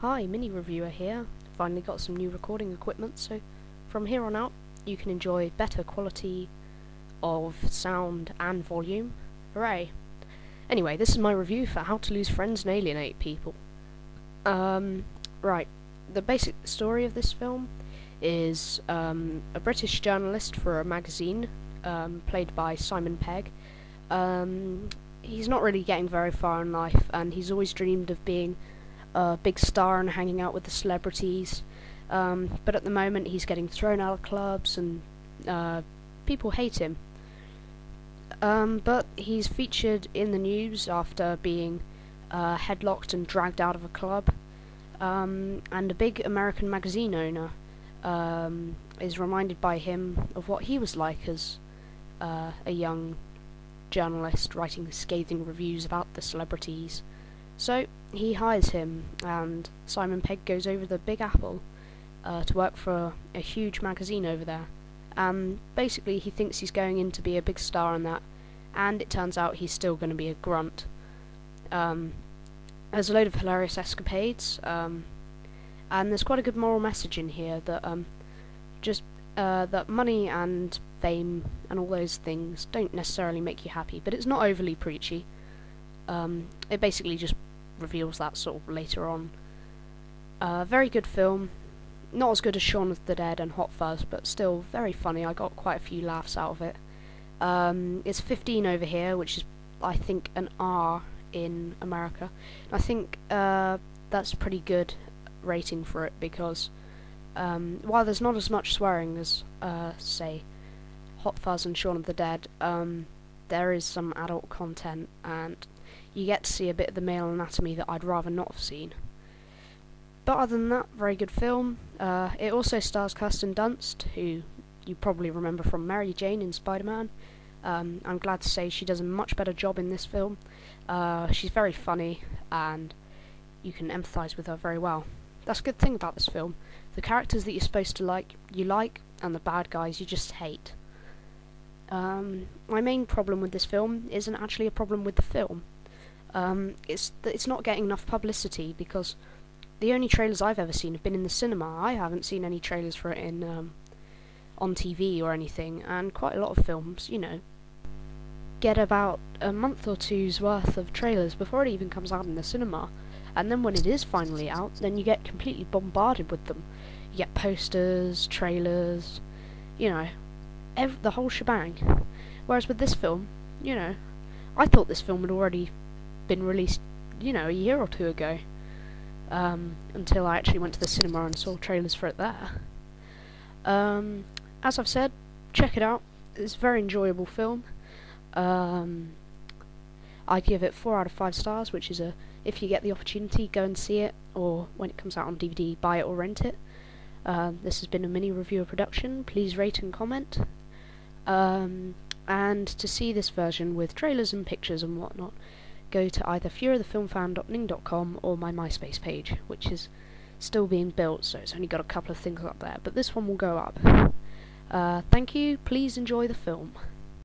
Hi, MiniReviewer here. Finally got some new recording equipment, so from here on out you can enjoy better quality of sound and volume. Hooray! Anyway, this is my review for How to Lose Friends and Alienate People. Right, the basic story of this film is a British journalist for a magazine, played by Simon Pegg. He's not really getting very far in life, and he's always dreamed of being a big star and hanging out with the celebrities, but at the moment he's getting thrown out of clubs and people hate him. But he's featured in the news after being headlocked and dragged out of a club, and a big American magazine owner is reminded by him of what he was like as a young journalist writing scathing reviews about the celebrities. So he hires him, and Simon Pegg goes over the Big Apple to work for a huge magazine over there. Basically he thinks he's going in to be a big star in that, and it turns out he's still going to be a grunt. There's a load of hilarious escapades, and there's quite a good moral message in here that that money and fame and all those things don't necessarily make you happy, but it's not overly preachy. It basically just reveals that sort of later on. Very good film. Not as good as Shaun of the Dead and Hot Fuzz, but still very funny. I got quite a few laughs out of it. It's 15 over here, which is, I think, an R in America. I think that's a pretty good rating for it, because while there's not as much swearing as, say, Hot Fuzz and Shaun of the Dead, there is some adult content, and you get to see a bit of the male anatomy that I'd rather not have seen. But other than that, very good film. It also stars Kirsten Dunst, who you probably remember from Mary Jane in Spider-Man. I'm glad to say she does a much better job in this film. She's very funny, and you can empathise with her very well. That's a good thing about this film. The characters that you're supposed to like, you like, and the bad guys you just hate. My main problem with this film isn't actually a problem with the film. It's that it's not getting enough publicity, because the only trailers I've ever seen have been in the cinema. I haven't seen any trailers for it in on TV or anything, and quite a lot of films, get about a month or two's worth of trailers before it even comes out in the cinema, and then when it is finally out, then you get completely bombarded with them. You get posters, trailers, the whole shebang. Whereas with this film, I thought this film had already been released, a year or two ago, until I actually went to the cinema and saw trailers for it there. As I've said, check it out. It's a very enjoyable film. I'd give it 4 out of 5 stars, which is if you get the opportunity, go and see it, or when it comes out on DVD, buy it or rent it. This has been a MiniReviewer production. Please rate and comment. And to see this version with trailers and pictures and whatnot, go to either fearofthefilmfan.ning.com or my MySpace page, which is still being built, so it's only got a couple of things up there, but this one will go up. Thank you, please enjoy the film.